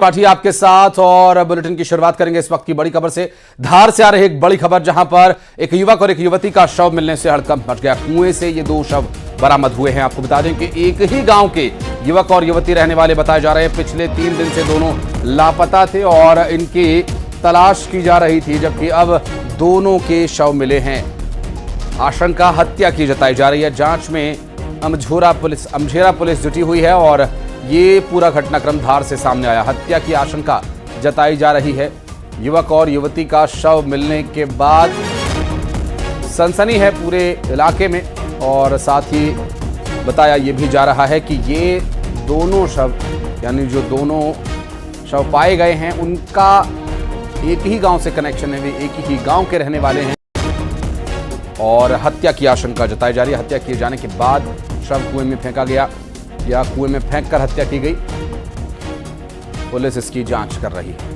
पाठी आपके साथ और बुलेटिन की शुरुआत करेंगे इस वक्त की बड़ी खबर से। धार से आ रही एक बड़ी खबर, जहां पर एक युवक और एक युवती का शव मिलने से हड़कंप मच गया। कुएं से ये दो शव बरामद हुए हैं। आपको बता दें कि एक ही गांव के युवक और युवती रहने वाले बताए जा रहे हैं। पिछले 3 दिन से दोनों लापता थे और इनकी तलाश की जा रही थी, जबकि अब दोनों के शव मिले हैं। आशंका हत्या की जताई जा रही है। जांच में अमझेरा पुलिस जुटी हुई है और ये पूरा घटनाक्रम धार से सामने आया। हत्या की आशंका जताई जा रही है। युवक और युवती का शव मिलने के बाद सनसनी है पूरे इलाके में और साथ ही बताया ये भी जा रहा है कि ये दोनों शव, यानी जो दोनों शव पाए गए हैं, उनका एक ही गांव से कनेक्शन है, वे एक ही गांव के रहने वाले हैं और हत्या की आशंका जताई जा रही है। हत्या किए जाने के बाद शव कुएं में फेंका गया या कुएं में फेंककर हत्या की गई। पुलिस इसकी जांच कर रही है।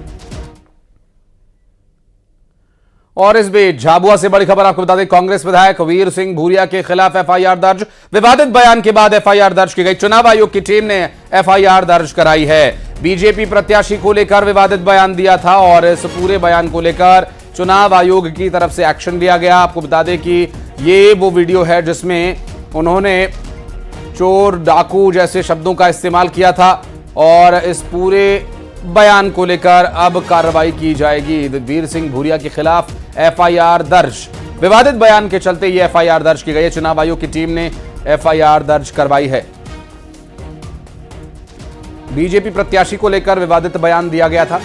और इस बीच झाबुआ से बड़ी खबर आपको बता दें, कांग्रेस विधायक वीर सिंह भूरिया के खिलाफ एफआईआर दर्ज। विवादित बयान के बाद एफआईआर दर्ज की गई। चुनाव आयोग की टीम ने एफआईआर दर्ज कराई है। बीजेपी प्रत्याशी को लेकर विवादित बयान दिया था और इस पूरे बयान को लेकर चुनाव आयोग की तरफ से एक्शन लिया गया। आपको बता दें कि ये वो वीडियो है जिसमें उन्होंने चोर, डाकू जैसे शब्दों का इस्तेमाल किया था और इस पूरे बयान को लेकर अब कार्रवाई की जाएगी। वीर सिंह भूरिया के खिलाफ एफआईआर दर्ज। विवादित बयान के चलते ये एफआईआर दर्ज की गई है। चुनाव आयोग की टीम ने एफआईआर दर्ज करवाई है। बीजेपी प्रत्याशी को लेकर विवादित बयान दिया गया था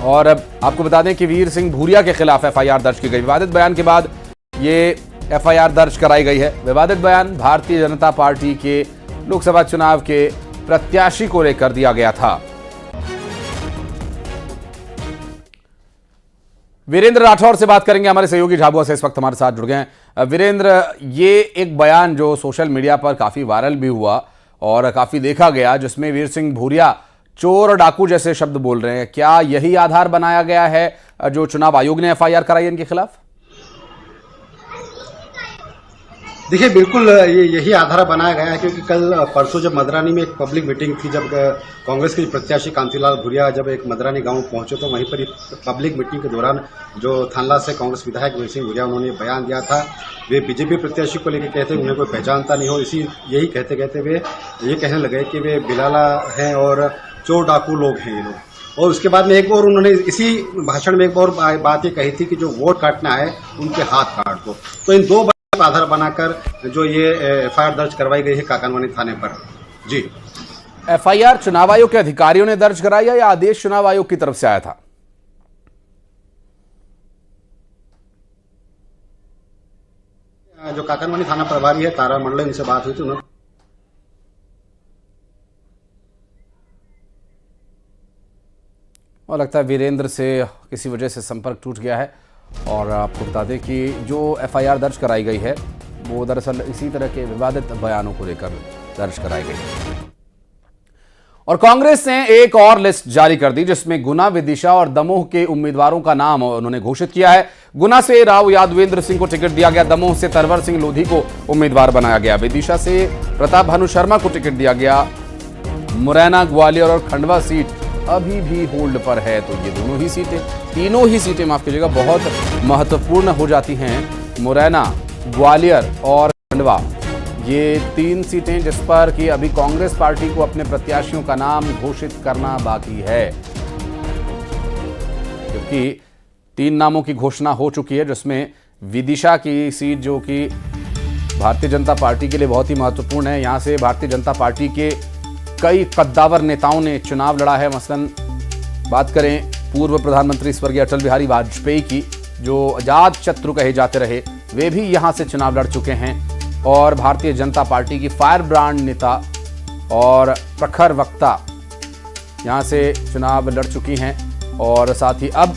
और अब आपको बता दें कि वीर सिंह भूरिया के खिलाफ एफआईआर दर्ज की गई। विवादित बयान के बाद ये एफआईआर दर्ज कराई गई है। विवादित बयान भारतीय जनता पार्टी के लोकसभा चुनाव के प्रत्याशी को लेकर दिया गया था। वीरेंद्र राठौर से बात करेंगे, हमारे सहयोगी झाबुआ से इस वक्त हमारे साथ जुड़ गए हैं। वीरेंद्र, ये एक बयान जो सोशल मीडिया पर काफी वायरल भी हुआ और काफी देखा गया, जिसमें वीर सिंह भूरिया चोर और डाकू जैसे शब्द बोल रहे हैं, क्या यही आधार बनाया गया है जो चुनाव आयोग ने एफआईआर कराई है इनके खिलाफ? देखिए, बिल्कुल यही आधार बनाया गया है, क्योंकि कल परसों जब मदरानी में एक पब्लिक मीटिंग थी, जब कांग्रेस के प्रत्याशी कांतिलाल भूरिया जब एक मदरानी गांव पहुंचे तो वहीं पर पब्लिक मीटिंग के दौरान जो थानला से कांग्रेस विधायक वीर सिंह भूरिया, उन्होंने बयान दिया था। वे बीजेपी प्रत्याशी को लेकर कहते उन्हें कोई पहचानता नहीं हो, यही कहते कहते वे ये कहने लगे कि वे बिलाला हैं और चोर डाकू लोग हैं ये लोग। और उसके बाद में एक और उन्होंने इसी भाषण में एक और बात ये कही थी कि जो वोट काटना है उनके हाथ काट दो। तो इन दो आधार बनाकर जो ये एफआईआर दर्ज करवाई गई है काकानवानी थाने पर। जी, एफआईआर चुनाव आयोग के अधिकारियों ने दर्ज कराई है या आदेश चुनाव आयोग की तरफ से आया था? जो काकानवानी थाना प्रभारी है तारा मंडल, इनसे बात हुई थी, उन्होंने और लगता है वीरेंद्र से किसी वजह से संपर्क टूट गया है। और आपको बता दें कि जो एफआईआर दर्ज कराई गई है वो दरअसल इसी तरह के विवादित बयानों को लेकर दर्ज कराई गई है। और कांग्रेस ने एक और लिस्ट जारी कर दी, जिसमें गुना, विदिशा और दमोह के उम्मीदवारों का नाम उन्होंने घोषित किया है। गुना से राव यादवेंद्र सिंह को टिकट दिया गया। दमोह से तरवर सिंह लोधी को उम्मीदवार बनाया गया। विदिशा से प्रताप भानु शर्मा को टिकट दिया गया। मुरैना, ग्वालियर और खंडवा सीट अभी भी होल्ड पर है। तो ये तीनों ही सीटें माफ कीजिएगा, बहुत महत्वपूर्ण हो जाती हैं। मुरैना, ग्वालियर और खंडवा, ये 3 सीटें जिस पर कि अभी कांग्रेस पार्टी को अपने प्रत्याशियों का नाम घोषित करना बाकी है, क्योंकि 3 नामों की घोषणा हो चुकी है, जिसमें विदिशा की सीट जो कि भारतीय जनता पार्टी के लिए बहुत ही महत्वपूर्ण है। यहां से भारतीय जनता पार्टी के कई कद्दावर नेताओं ने चुनाव लड़ा है। मसलन बात करें पूर्व प्रधानमंत्री स्वर्गीय अटल बिहारी वाजपेयी की, जो अजात शत्रु कहे जाते रहे, वे भी यहां से चुनाव लड़ चुके हैं। और भारतीय जनता पार्टी की फायर ब्रांड नेता और प्रखर वक्ता यहां से चुनाव लड़ चुकी हैं। और साथ ही अब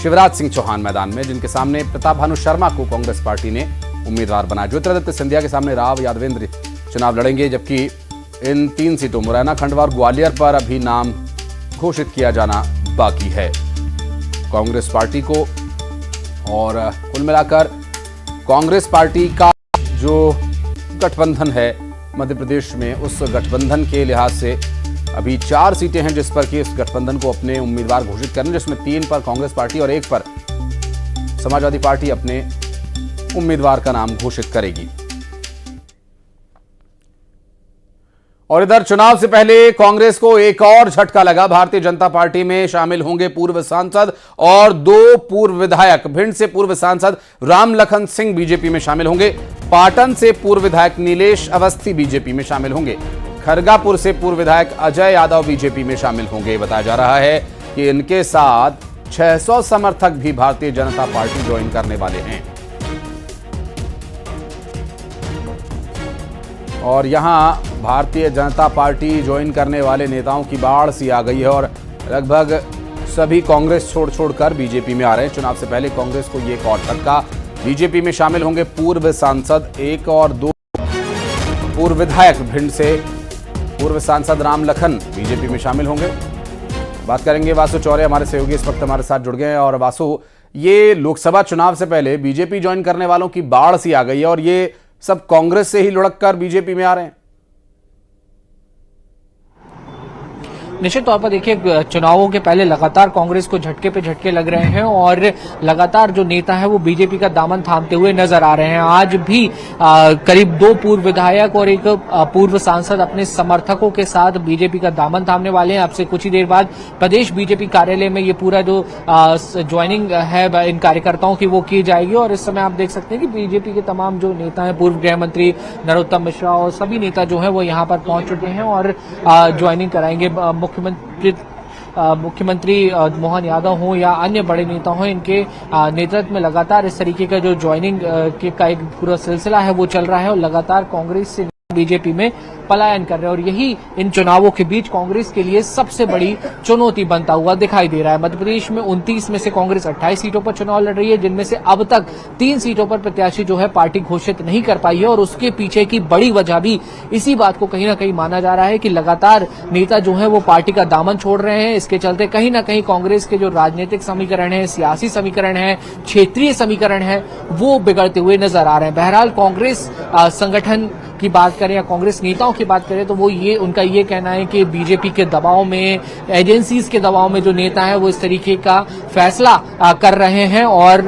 शिवराज सिंह चौहान मैदान में, जिनके सामने प्रताप भानु शर्मा को कांग्रेस पार्टी ने उम्मीदवार बनाया। ज्योतिरादित्य सिंधिया के सामने राव यादवेंद्र चुनाव लड़ेंगे, जबकि इन 3 सीटों मुरैना, खंडवा और ग्वालियर पर अभी नाम घोषित किया जाना बाकी है कांग्रेस पार्टी को। और कुल मिलाकर कांग्रेस पार्टी का जो गठबंधन है मध्य प्रदेश में, उस गठबंधन के लिहाज से अभी 4 सीटें हैं जिस पर कि इस गठबंधन को अपने उम्मीदवार घोषित करने, जिसमें 3 पर कांग्रेस पार्टी और 1 पर समाजवादी पार्टी अपने उम्मीदवार का नाम घोषित करेगी। और इधर चुनाव से पहले कांग्रेस को एक और झटका लगा। भारतीय जनता पार्टी में शामिल होंगे पूर्व सांसद और 2 पूर्व विधायक। भिंड से पूर्व सांसद रामलखन सिंह बीजेपी में शामिल होंगे। पाटन से पूर्व विधायक नीलेश अवस्थी बीजेपी में शामिल होंगे। खरगापुर से पूर्व विधायक अजय यादव बीजेपी में शामिल होंगे। बताया जा रहा है कि इनके साथ 600 समर्थक भी भारतीय जनता पार्टी ज्वाइन करने वाले हैं। और यहां भारतीय जनता पार्टी ज्वाइन करने वाले नेताओं की बाढ़ सी आ गई है और लगभग सभी कांग्रेस छोड़कर बीजेपी में आ रहे हैं। चुनाव से पहले कांग्रेस को ये एक और झटका। बीजेपी में शामिल होंगे पूर्व सांसद 1 और 2 पूर्व विधायक। भिंड से पूर्व सांसद रामलखन बीजेपी में शामिल होंगे। बात करेंगे वासु चौरे, हमारे सहयोगी इस वक्त हमारे साथ जुड़ गए हैं। और वासु, ये लोकसभा चुनाव से पहले बीजेपी ज्वाइन करने वालों की बाढ़ सी आ गई है और ये सब कांग्रेस से ही लुढ़क कर बीजेपी में आ रहे हैं। निश्चित तौर पर देखिए, चुनावों के पहले लगातार कांग्रेस को झटके पे झटके लग रहे हैं और लगातार जो नेता है वो बीजेपी का दामन थामते हुए नजर आ रहे हैं। आज भी करीब 2 पूर्व विधायक और 1 पूर्व सांसद अपने समर्थकों के साथ बीजेपी का दामन थामने वाले हैं। अब से कुछ ही देर बाद प्रदेश बीजेपी कार्यालय में ये पूरा जो ज्वाइनिंग है इन कार्यकर्ताओं की वो की जाएगी। और इस समय आप देख सकते हैं कि बीजेपी के तमाम जो नेता हैं, पूर्व गृह मंत्री नरोत्तम मिश्रा और सभी नेता जो है वो यहाँ पर पहुंच चुके हैं और ज्वाइनिंग कराएंगे। मुख्यमंत्री मोहन यादव हों या अन्य बड़े नेता हों, इनके नेतृत्व में लगातार इस तरीके का जो ज्वाइनिंग का एक पूरा सिलसिला है वो चल रहा है और लगातार कांग्रेस से बीजेपी में पलायन कर रहे हैं। और यही इन चुनावों के बीच कांग्रेस के लिए सबसे बड़ी चुनौती बनता हुआ दिखाई दे रहा है। मध्य प्रदेश में 29 में से कांग्रेस 28 सीटों पर चुनाव लड़ रही है, जिनमें से अब तक 3 सीटों पर प्रत्याशी जो है पार्टी घोषित नहीं कर पाई है। और उसके पीछे की बड़ी वजह भी इसी बात को कहीं ना कहीं माना जा रहा है कि लगातार नेता जो है वो पार्टी का दामन छोड़ रहे हैं। इसके चलते कहीं ना कहीं कांग्रेस के जो राजनीतिक समीकरण है, सियासी समीकरण है, क्षेत्रीय समीकरण है, वो बिगड़ते हुए नजर आ रहे हैं। बहरहाल कांग्रेस संगठन की बात करें या कांग्रेस नेताओं की बात करें तो वो उनका ये कहना है कि बीजेपी के दबाव में, एजेंसीज के दबाव में जो नेता है वो इस तरीके का फैसला कर रहे हैं और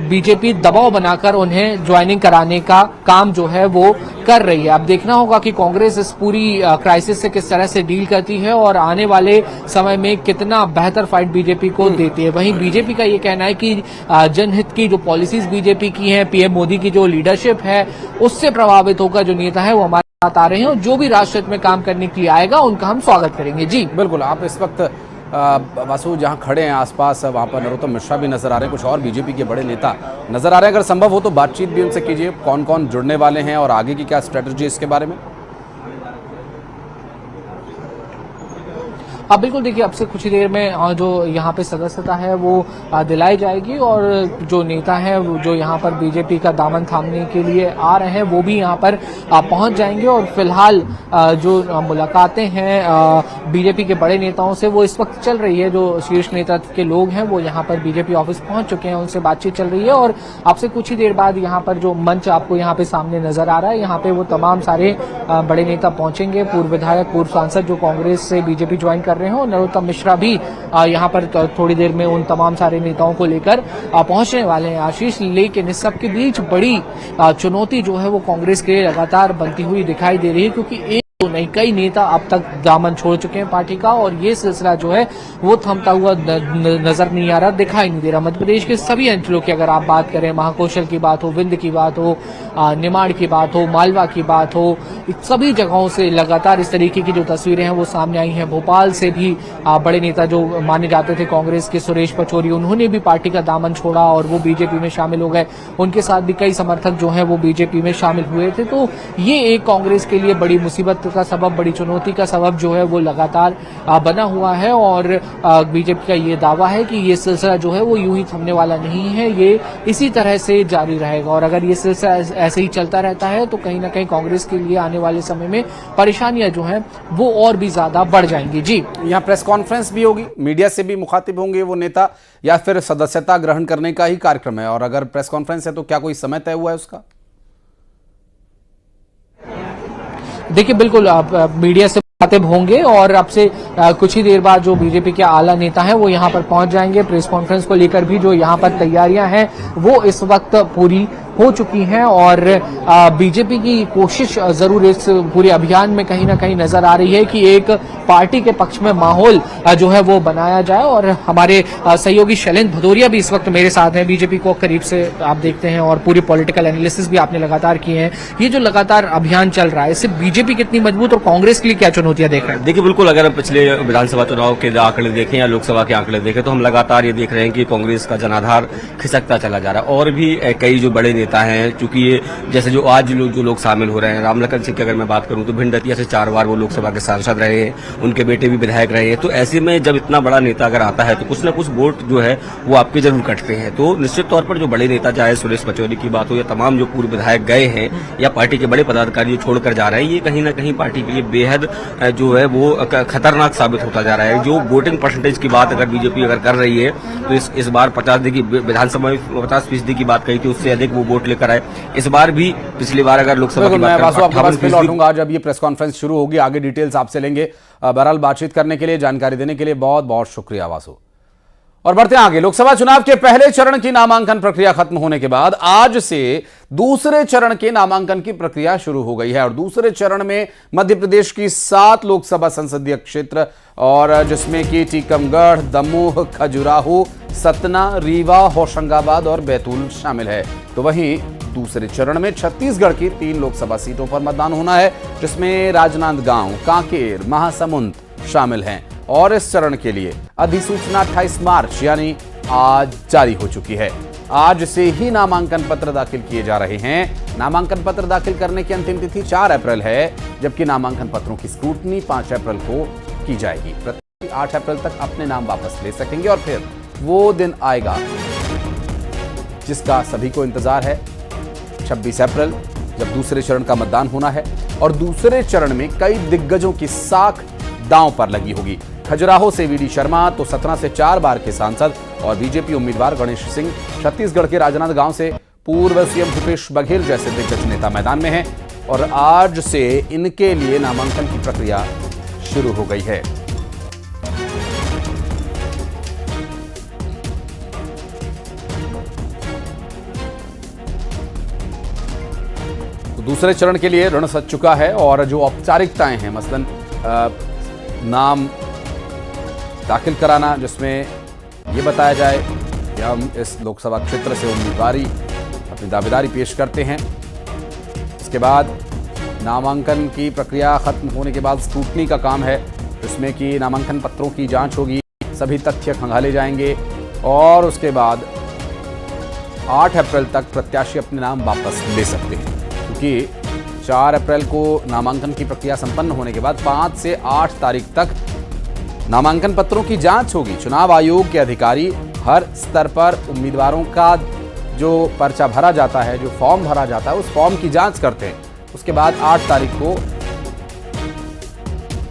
बीजेपी दबाव बनाकर उन्हें ज्वाइनिंग कराने का काम जो है वो कर रही है। अब देखना होगा कि कांग्रेस इस पूरी क्राइसिस से किस तरह से डील करती है और आने वाले समय में कितना बेहतर फाइट बीजेपी को देती है। वहीं बीजेपी का ये कहना है कि जनहित की जो पॉलिसीज बीजेपी की हैं, पीएम मोदी की जो लीडरशिप है, उससे प्रभावित होकर जो नेता है वो हमारे साथ आ रहे हैं और जो भी राष्ट्र हित में काम करने के लिए आएगा उनका हम स्वागत करेंगे। जी बिल्कुल, आप इस वक्त वासु जहां खड़े हैं आसपास, वहां पर नरोत्तम मिश्रा भी नजर आ रहे हैं, कुछ और बीजेपी के बड़े नेता नजर आ रहे हैं। अगर संभव हो तो बातचीत भी उनसे कीजिए, कौन कौन जुड़ने वाले हैं और आगे की क्या स्ट्रेटजी इसके बारे में। अब बिल्कुल देखिए, अब से कुछ ही देर में जो यहाँ पे सदस्यता है वो दिलाई जाएगी और जो नेता है जो यहाँ पर बीजेपी का दामन थामने के लिए आ रहे हैं वो भी यहाँ पर पहुँच जाएंगे। और फिलहाल जो मुलाकातें हैं बीजेपी के बड़े नेताओं से वो इस वक्त चल रही है। जो शीर्ष नेतृत्व के लोग हैं वो यहाँ पर बीजेपी ऑफिस पहुँच चुके हैं, उनसे बातचीत चल रही है। और अब से कुछ ही देर बाद यहाँ पर जो मंच आपको यहाँ पे सामने नजर आ रहा है, यहाँ पे वो तमाम सारे बड़े नेता पहुंचेंगे। पूर्व विधायक, पूर्व सांसद जो कांग्रेस से बीजेपी ज्वाइन कर रहे हैं, और नरोत्तम मिश्रा भी यहाँ पर थोड़ी देर में उन तमाम सारे नेताओं को लेकर पहुंचने वाले हैं आशीष। लेकिन इस सब के बीच बड़ी चुनौती जो है वो कांग्रेस के लिए लगातार बनती हुई दिखाई दे रही है, क्योंकि एक तो नहीं कई नेता अब तक दामन छोड़ चुके हैं पार्टी का और ये सिलसिला जो है वो थमता हुआ नजर नहीं आ रहा, दिखाई नहीं दे रहा। मध्य प्रदेश के सभी अंचलों की अगर आप बात करें, महाकौशल की बात हो, विंध्य की बात हो, निमाड़ की बात हो, मालवा की बात हो, सभी जगहों से लगातार इस तरीके की जो तस्वीरें हैं वो सामने आई हैं। भोपाल से भी बड़े नेता जो माने जाते थे कांग्रेस के, सुरेश पचौरी, उन्होंने भी पार्टी का दामन छोड़ा और वो बीजेपी में शामिल हो गए। उनके साथ भी कई समर्थक जो है वो बीजेपी में शामिल हुए थे। तो ये एक कांग्रेस के लिए बड़ी मुसीबत का सबब, बड़ी चुनौती का सबब जो है वो लगातार बना हुआ है। और बीजेपी का ये दावा है कि ये सिलसिला जो है वो यूं ही थमने वाला नहीं है, ये इसी तरह से जारी रहेगा। और अगर ये सिलसिला ऐसे ही चलता रहता है तो कहीं ना कहीं कांग्रेस के लिए आने वाले समय में परेशानियां जो हैं वो और भी ज्यादा बढ़ जाएंगी। जी, यहाँ प्रेस कॉन्फ्रेंस भी होगी, मीडिया से भी मुखातिब होंगे वो नेता, या फिर सदस्यता ग्रहण करने का ही कार्यक्रम है? और अगर प्रेस कॉन्फ्रेंस है तो क्या कोई समय तय हुआ है उसका? देखिए बिल्कुल मीडिया से मुखातिब होंगे और अब से कुछ ही देर बाद जो बीजेपी के आला नेता हैं वो यहाँ पर पहुंच जाएंगे। प्रेस कॉन्फ्रेंस को लेकर भी जो यहाँ पर तैयारियां हैं वो इस वक्त पूरी हो चुकी हैं और बीजेपी की कोशिश जरूर इस पूरे अभियान में कहीं ना कहीं नजर आ रही है कि एक पार्टी के पक्ष में माहौल जो है वो बनाया जाए। और हमारे सहयोगी शैलेंद्र भदौरिया भी इस वक्त मेरे साथ हैं, बीजेपी को करीब से आप देखते हैं और पूरी पॉलिटिकल एनालिसिस भी आपने लगातार किए हैं। ये जो लगातार अभियान चल रहा है इससे बीजेपी कितनी मजबूत और कांग्रेस के लिए क्या चुनौतियां देख रहे हैं? देखिए, बिल्कुल अगर पिछले विधानसभा चुनाव के आंकड़े देखें या लोकसभा के आंकड़े देखें तो हम लगातार ये देख रहे हैं कि कांग्रेस का जनाधार खिसकता चला जा रहा है। और भी कई जो बड़े नेता हैं, चूंकि ये जैसे जो आज जो लोग शामिल हो रहे हैं, रामलखन सिंह की अगर मैं बात करूं तो भिंड दतिया से 4 बार वो लोकसभा के सांसद रहे हैं, उनके बेटे भी विधायक रहे हैं। तो ऐसे में जब इतना बड़ा नेता अगर आता है तो कुछ न कुछ वोट जो है वो आपके जरूर कटते हैं। तो निश्चित तौर पर जो बड़े नेता, चाहे सुरेश पचौरी की बात हो या तमाम जो पूर्व विधायक गए हैं या पार्टी के बड़े पदाधिकारी छोड़कर जा रहे हैं, ये कहीं न कहीं पार्टी के लिए बेहद जो है वो खतरनाक साबित होता जा रहा है। जो वोटिंग परसेंटेज की बात अगर बीजेपी अगर कर रही है तो इस बार 50 की विधानसभा में 50% की बात कही थी, उससे अधिक वो वोट लेकर आए। इस बार भी पिछली बार अगर लोकसभा की बात लौटूंगा जब ये प्रेस कॉन्फ्रेंस शुरू होगी, आगे डिटेल्स आपसे लेंगे। बहरहाल बातचीत करने के लिए, जानकारी देने के लिए बहुत बहुत शुक्रिया वासु। और बढ़ते हैं आगे। लोकसभा चुनाव के पहले चरण की नामांकन प्रक्रिया खत्म होने के बाद आज से दूसरे चरण के नामांकन की प्रक्रिया शुरू हो गई है और दूसरे चरण में मध्य प्रदेश की 7 लोकसभा संसदीय क्षेत्र और जिसमें कि टीकमगढ़, दमोह, खजुराहो, सतना, रीवा, होशंगाबाद और बैतूल शामिल है। तो वहीं दूसरे चरण में छत्तीसगढ़ की 3 लोकसभा सीटों पर मतदान होना है, जिसमें राजनांदगांव, कांकेर, महासमुंद शामिल हैं। और इस चरण के लिए अधिसूचना 28 मार्च यानी आज जारी हो चुकी है। आज से ही नामांकन पत्र दाखिल किए जा रहे हैं। नामांकन पत्र दाखिल करने की अंतिम तिथि 4 अप्रैल है, जबकि नामांकन पत्रों की स्क्रूटनी 5 अप्रैल को की जाएगी। प्रत्याशी 8 अप्रैल तक अपने नाम वापस ले सकेंगे और फिर वो दिन आएगा जिसका सभी को इंतजार है, 26 अप्रैल, जब दूसरे चरण का मतदान होना है। और दूसरे चरण में कई दिग्गजों की साख दांव पर लगी होगी। खजुराहो से वीडी शर्मा तो सतना से 4 बार के सांसद और बीजेपी उम्मीदवार गणेश सिंह, छत्तीसगढ़ के राजनांदगांव से पूर्व सीएम भूपेश बघेल जैसे दिग्गज नेता मैदान में हैं और आज से इनके लिए नामांकन की प्रक्रिया शुरू हो गई है। तो दूसरे चरण के लिए रण सज चुका है और जो औपचारिकताएं हैं, मसलन नाम दाखिल कराना, जिसमें यह बताया जाए कि हम इस लोकसभा क्षेत्र से उम्मीदवारी अपनी दावेदारी पेश करते हैं। इसके बाद नामांकन की प्रक्रिया खत्म होने के बाद स्क्रूटनी का काम है, जिसमें कि नामांकन पत्रों की जांच होगी, सभी तथ्य खंगाले जाएंगे और उसके बाद 8 अप्रैल तक प्रत्याशी अपने नाम वापस ले सकते हैं। क्योंकि 4 अप्रैल को नामांकन की प्रक्रिया संपन्न होने के बाद 5 से 8 तारीख तक नामांकन पत्रों की जांच होगी। चुनाव आयोग के अधिकारी हर स्तर पर उम्मीदवारों का जो पर्चा भरा जाता है, जो फॉर्म भरा जाता है, उस फॉर्म की जांच करते हैं। उसके बाद 8 तारीख को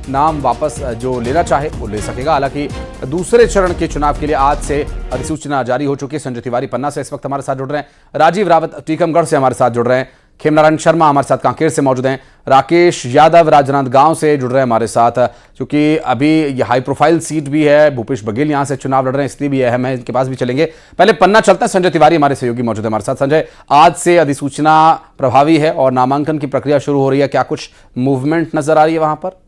नाम वापस जो लेना चाहे वो ले सकेगा। हालांकि दूसरे चरण के चुनाव के लिए आज से अधिसूचना जारी हो चुकी है। संजय तिवारी पन्ना से इस वक्त हमारे साथ जुड़ रहे हैं, राजीव रावत टीकमगढ़ से हमारे साथ जुड़ रहे हैं, खेमनारायण शर्मा हमारे साथ कांकेर से मौजूद हैं, राकेश यादव राजनांदगांव से जुड़ रहे हैं हमारे साथ। क्योंकि अभी ये हाई प्रोफाइल सीट भी है, भूपेश बघेल यहां से चुनाव लड़ रहे हैं, इसलिए भी अहम है, इनके पास भी चलेंगे। पहले पन्ना चलता है, संजय तिवारी हमारे सहयोगी मौजूद है हमारे साथ। संजय, आज से अधिसूचना प्रभावी है और नामांकन की प्रक्रिया शुरू हो रही है, क्या कुछ मूवमेंट नजर आ रही है वहां पर?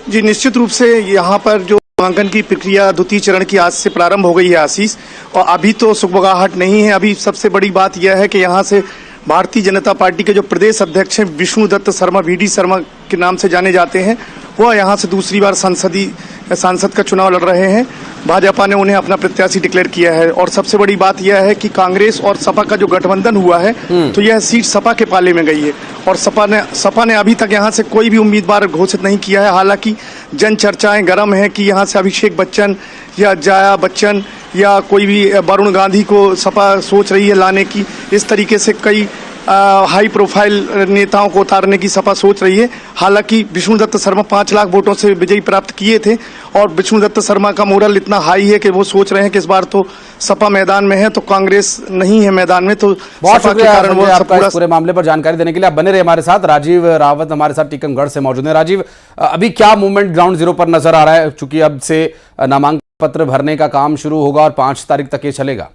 जी, निश्चित रूप से यहाँ पर जो नामांकन की प्रक्रिया द्वितीय चरण की आज से प्रारंभ हो गई है आशीष, और अभी तो सुगबुगाहट नहीं है। अभी सबसे बड़ी बात यह है कि यहाँ से भारतीय जनता पार्टी के जो प्रदेश अध्यक्ष हैं विष्णु दत्त शर्मा, वीडी शर्मा के नाम से जाने जाते हैं, वह यहाँ से दूसरी बार सांसद का चुनाव लड़ रहे हैं। भाजपा ने उन्हें अपना प्रत्याशी डिक्लेयर किया है। और सबसे बड़ी बात यह है कि कांग्रेस और सपा का जो गठबंधन हुआ है तो यह सीट सपा के पाले में गई है और सपा ने अभी तक यहाँ से कोई भी उम्मीदवार घोषित नहीं किया है। हालांकि जन चर्चाएं गर्म हैं कि यहाँ से अभिषेक बच्चन या जया बच्चन या कोई भी वरुण गांधी को सपा सोच रही है लाने की। इस तरीके से कई हाई प्रोफाइल नेताओं को उतारने की सपा सोच रही है। हालांकि विष्णुदत्त शर्मा 5 लाख वोटों से विजयी प्राप्त किए थे और विष्णुदत्त शर्मा का मोरल इतना हाई है कि वो सोच रहे हैं कि इस बार तो सपा मैदान में है तो कांग्रेस नहीं है मैदान में, तो बहुत सपा के शुक्रिया कारण वो आपका पूरा इस पूरे मामले पर जानकारी देने के लिए। आप बने रहे हमारे साथ। राजीव रावत हमारे साथ टीकमगढ़ से मौजूद है। राजीव, अभी क्या मूवमेंट ग्राउंड जीरो पर नजर आ रहा है, चूंकि अब से नामांकन पत्र भरने का काम शुरू होगा और 5 तारीख तक ये चलेगा?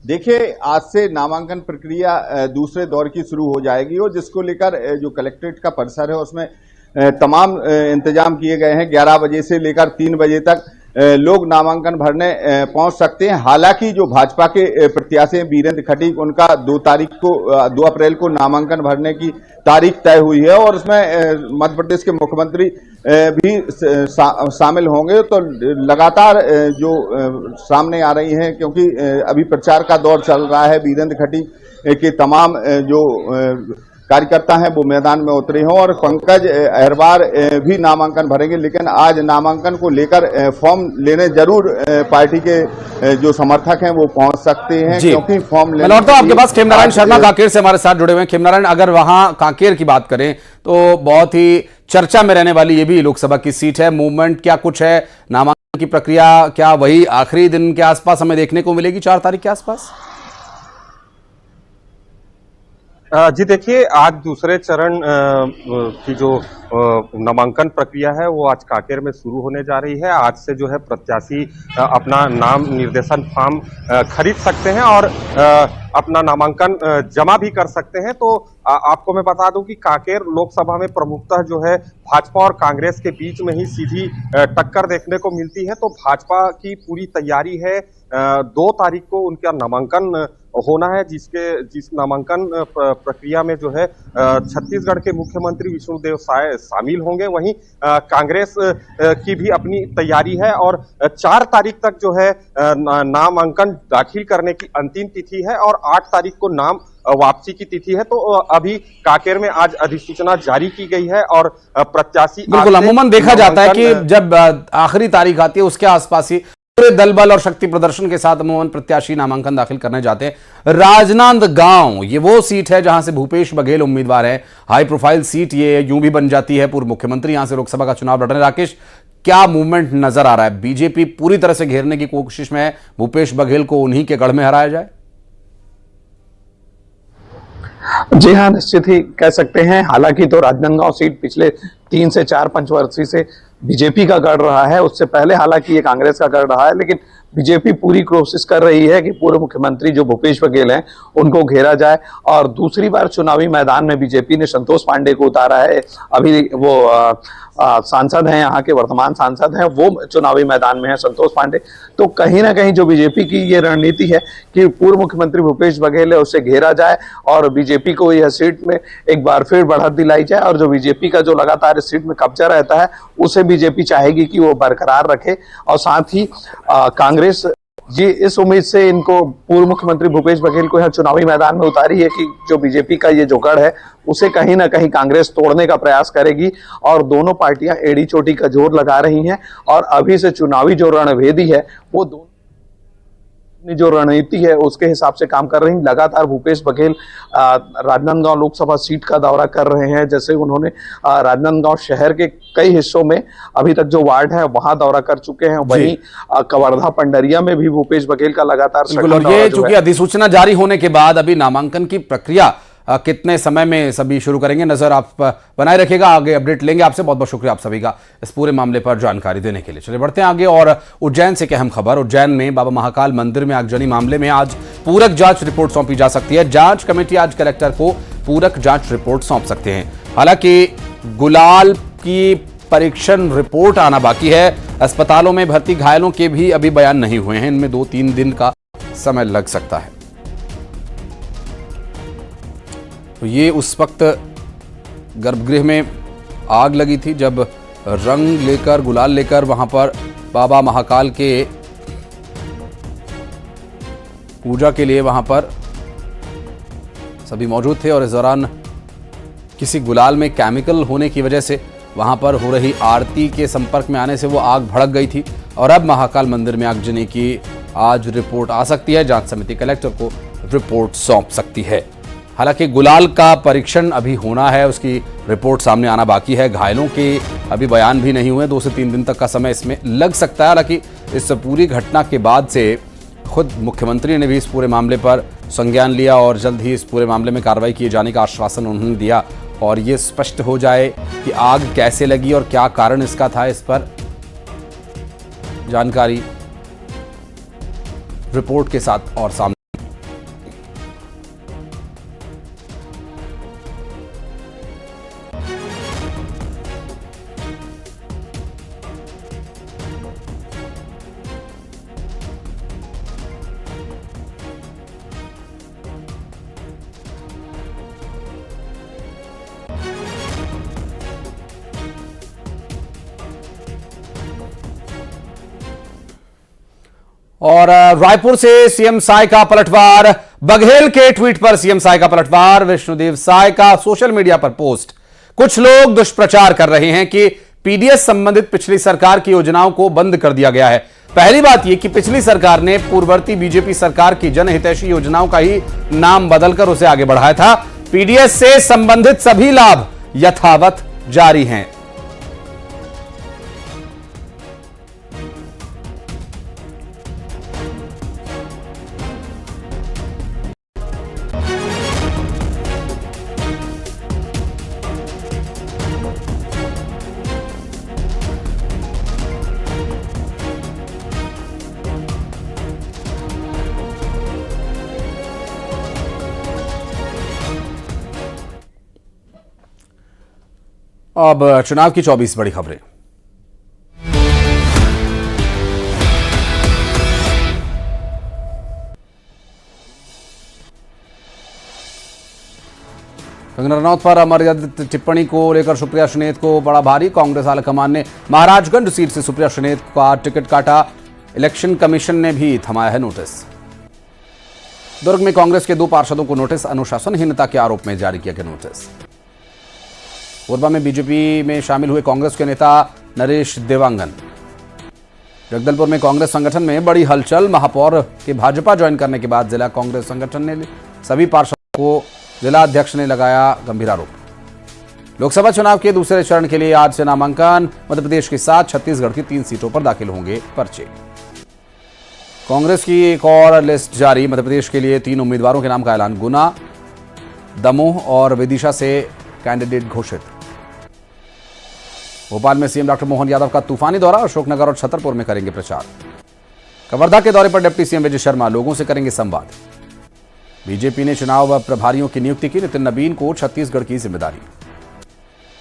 देखिए, आज से नामांकन प्रक्रिया दूसरे दौर की शुरू हो जाएगी और जिसको लेकर जो कलेक्ट्रेट का परिसर है उसमें तमाम इंतजाम किए गए हैं। 11 बजे से लेकर 3 बजे तक लोग नामांकन भरने पहुंच सकते हैं। हालांकि जो भाजपा के प्रत्याशी हैं वीरेंद्र खटीक, उनका 2 अप्रैल को नामांकन भरने की तारीख तय हुई है और उसमें मध्य प्रदेश के मुख्यमंत्री भी शामिल होंगे। तो लगातार जो सामने आ रही हैं, क्योंकि अभी प्रचार का दौर चल रहा है, वीरेंद्र खटीक के तमाम जो कार्यकर्ता हैं वो मैदान में उतरे हों और पंकज अहरवार भी नामांकन भरेंगे। लेकिन आज नामांकन को लेकर फॉर्म लेने जरूर पार्टी के जो समर्थक हैं वो पहुंच सकते हैं, क्योंकि फॉर्म लेने लौटता हूं आपके पास। खेमनारायण शर्मा कांकेर से हमारे साथ जुड़े हुए हैं। खेमनारायण, अगर वहां कांकेर की बात करें तो बहुत ही चर्चा में रहने वाली ये भी लोकसभा की सीट है। मूवमेंट क्या कुछ है? नामांकन की प्रक्रिया क्या वही आखिरी दिन के आसपास हमें देखने को मिलेगी, 4 तारीख के आसपास? जी देखिए, आज दूसरे चरण की जो नामांकन प्रक्रिया है वो आज कांकेर में शुरू होने जा रही है। आज से जो है प्रत्याशी अपना नाम निर्देशन फॉर्म खरीद सकते हैं और अपना नामांकन जमा भी कर सकते हैं। तो आपको मैं बता दूं कि कांकेर लोकसभा में प्रमुखतः जो है भाजपा और कांग्रेस के बीच में ही सीधी टक्कर देखने को मिलती है। तो भाजपा की पूरी तैयारी है। 2 तारीख को उनका नामांकन होना है, जिस नामांकन प्रक्रिया में जो है छत्तीसगढ़ के मुख्यमंत्री विष्णुदेव साय शामिल होंगे। वहीं कांग्रेस की भी अपनी तैयारी है और 4 तारीख तक जो है नामांकन दाखिल करने की अंतिम तिथि है और 8 तारीख को नाम वापसी की तिथि है। तो अभी कांकेर में आज अधिसूचना जारी की गई है और प्रत्याशी बिल्कुल अमूमन देखा जाता है कि जब आखिरी तारीख आती है उसके आसपास ही पूरे दल बल और शक्ति प्रदर्शन के साथ अमूमन प्रत्याशी नामांकन दाखिल करने जाते हैं। राजनांदगांव ये वो सीट है जहां से भूपेश बघेल उम्मीदवार है। हाई प्रोफाइल सीट ये यूं भी बन जाती है, पूर्व मुख्यमंत्री यहां से लोकसभा का चुनाव लड़ रहे हैं। राकेश, क्या मूवमेंट नजर आ रहा है? बीजेपी पूरी तरह से घेरने की कोशिश में है, भूपेश बघेल को उन्हीं के गढ़ में हराया जाए? जी हाँ, निश्चित ही कह सकते हैं। हालांकि तो राजनांदगांव सीट पिछले 3 से 4 पंचवर्षीय से बीजेपी का गढ़ रहा है। उससे पहले हालांकि ये कांग्रेस का गढ़ रहा है, लेकिन बीजेपी पूरी कोशिश कर रही है कि पूर्व मुख्यमंत्री जो भूपेश बघेल हैं उनको घेरा जाए। और दूसरी बार चुनावी मैदान में बीजेपी ने संतोष पांडे को उतारा है। अभी वो सांसद हैं, यहाँ के वर्तमान सांसद हैं, वो चुनावी मैदान में है, संतोष पांडे। तो कहीं ना कहीं जो बीजेपी की ये रणनीति है कि पूर्व मुख्यमंत्री भूपेश बघेल है उसे घेरा जाए और बीजेपी को यह सीट में एक बार फिर बढ़त दिलाई जाए और जो बीजेपी का जो लगातार इस सीट में कब्जा रहता है उसे बीजेपी चाहेगी कि वो बरकरार रखे। और साथ ही कांग्रेस जी इस उम्मीद से इनको पूर्व मुख्यमंत्री भूपेश बघेल को यहाँ चुनावी मैदान में उतारी है कि जो बीजेपी का ये जो गढ़ है उसे कहीं ना कहीं कांग्रेस तोड़ने का प्रयास करेगी। और दोनों पार्टियां एड़ी चोटी का जोर लगा रही हैं और अभी से चुनावी जो रणभेदी है वो दोनों जो रणनीति है उसके हिसाब से काम कर रही हैं। लगातार भूपेश बघेल राजनांदगांव लोकसभा सीट का दौरा कर रहे हैं। जैसे उन्होंने राजनांदगांव शहर के कई हिस्सों में अभी तक जो वार्ड है वहां दौरा कर चुके हैं। वहीं कवर्धा पंडरिया में भी भूपेश बघेल का लगातार और ये चूंकि अधिसूचना जारी होने के बाद अभी नामांकन की प्रक्रिया कितने समय में सभी शुरू करेंगे, नजर आप बनाए रखिएगा। आगे अपडेट लेंगे आपसे। बहुत बहुत शुक्रिया आप सभी का इस पूरे मामले पर जानकारी देने के लिए। चलिए बढ़ते हैं आगे और उज्जैन से एक अहम खबर। उज्जैन में बाबा महाकाल मंदिर में आगजनी मामले में आज पूरक जांच रिपोर्ट सौंपी जा सकती है। जांच कमेटी आज कलेक्टर को पूरक जांच रिपोर्ट सौंप सकते हैं। हालांकि गुलाल की परीक्षण रिपोर्ट आना बाकी है। अस्पतालों में भर्ती घायलों के भी अभी बयान नहीं हुए हैं। इनमें 2-3 दिन का समय लग सकता है। तो ये उस वक्त गर्भगृह में आग लगी थी जब रंग लेकर, गुलाल लेकर वहां पर बाबा महाकाल के पूजा के लिए वहां पर सभी मौजूद थे और इस दौरान किसी गुलाल में केमिकल होने की वजह से वहां पर हो रही आरती के संपर्क में आने से वो आग भड़क गई थी और अब महाकाल मंदिर में आगजनी की आज रिपोर्ट आ सकती है। जांच समिति कलेक्टर को रिपोर्ट सौंप सकती है। हालांकि गुलाल का परीक्षण अभी होना है, उसकी रिपोर्ट सामने आना बाकी है। घायलों के अभी बयान भी नहीं हुए, 2 से 3 दिन तक का समय इसमें लग सकता है। हालांकि इस पूरी घटना के बाद से खुद मुख्यमंत्री ने भी इस पूरे मामले पर संज्ञान लिया और जल्द ही इस पूरे मामले में कार्रवाई किए जाने का आश्वासन उन्होंने दिया और ये स्पष्ट हो जाए कि आग कैसे लगी और क्या कारण इसका था, इस पर जानकारी रिपोर्ट के साथ और सामने। और रायपुर से सीएम साय का पलटवार, बघेल के ट्वीट पर सीएम साय का पलटवार, विष्णुदेव साय का सोशल मीडिया पर पोस्ट। कुछ लोग दुष्प्रचार कर रहे हैं कि पीडीएस संबंधित पिछली सरकार की योजनाओं को बंद कर दिया गया है। पहली बात यह कि पिछली सरकार ने पूर्ववर्ती बीजेपी सरकार की जनहितैषी योजनाओं का ही नाम बदलकर उसे आगे बढ़ाया था। पीडीएस से संबंधित सभी लाभ यथावत जारी हैं। अब चुनाव की 24 बड़ी खबरें। कंगना रनौत पर अमर्यादित टिप्पणी को लेकर सुप्रिया श्रीनेत को बड़ा भारी। कांग्रेस आलाकमान ने महाराजगंज सीट से सुप्रिया श्रीनेत का टिकट काटा। इलेक्शन कमीशन ने भी थमाया है नोटिस। दुर्ग में कांग्रेस के 2 पार्षदों को नोटिस, अनुशासनहीनता के आरोप में जारी किया गया नोटिस। कोरबा में बीजेपी में शामिल हुए कांग्रेस के नेता नरेश देवांगन। जगदलपुर में कांग्रेस संगठन में बड़ी हलचल। महापौर के भाजपा ज्वाइन करने के बाद जिला कांग्रेस संगठन ने सभी पार्षदों को जिला अध्यक्ष ने लगाया गंभीर आरोप। लोकसभा चुनाव के दूसरे चरण के लिए आज से नामांकन। मध्य प्रदेश के साथ छत्तीसगढ़ की 3 सीटों पर दाखिल होंगे पर्चे। कांग्रेस की एक और लिस्ट जारी। मध्य प्रदेश के लिए 3 उम्मीदवारों के नाम का ऐलान। गुना, दमोह और विदिशा से कैंडिडेट घोषित। भोपाल में सीएम डॉक्टर मोहन यादव का तूफानी दौरा। अशोकनगर और छतरपुर में करेंगे प्रचार। कवर्धा के दौरे पर डिप्टी सीएम विजय शर्मा लोगों से करेंगे संवाद। बीजेपी ने चुनाव प्रभारियों की नियुक्ति की। नितिन नबीन को छत्तीसगढ़ की जिम्मेदारी।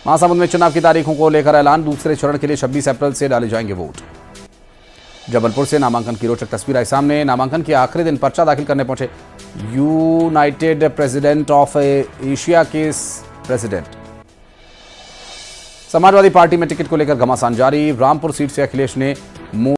महासमुंद में चुनाव की तारीखों को लेकर ऐलान। दूसरे चरण के लिए 26 अप्रैल से डाले जाएंगे वोट। जबलपुर से नामांकन की रोचक तस्वीर आई सामने। नामांकन के आखिरी दिन पर्चा दाखिल करने पहुंचे यूनाइटेड प्रेसिडेंट ऑफ एशिया के प्रेसिडेंट। समाजवादी पार्टी में टिकट को लेकर घमासान जारी। रामपुर सीट से अखिलेश ने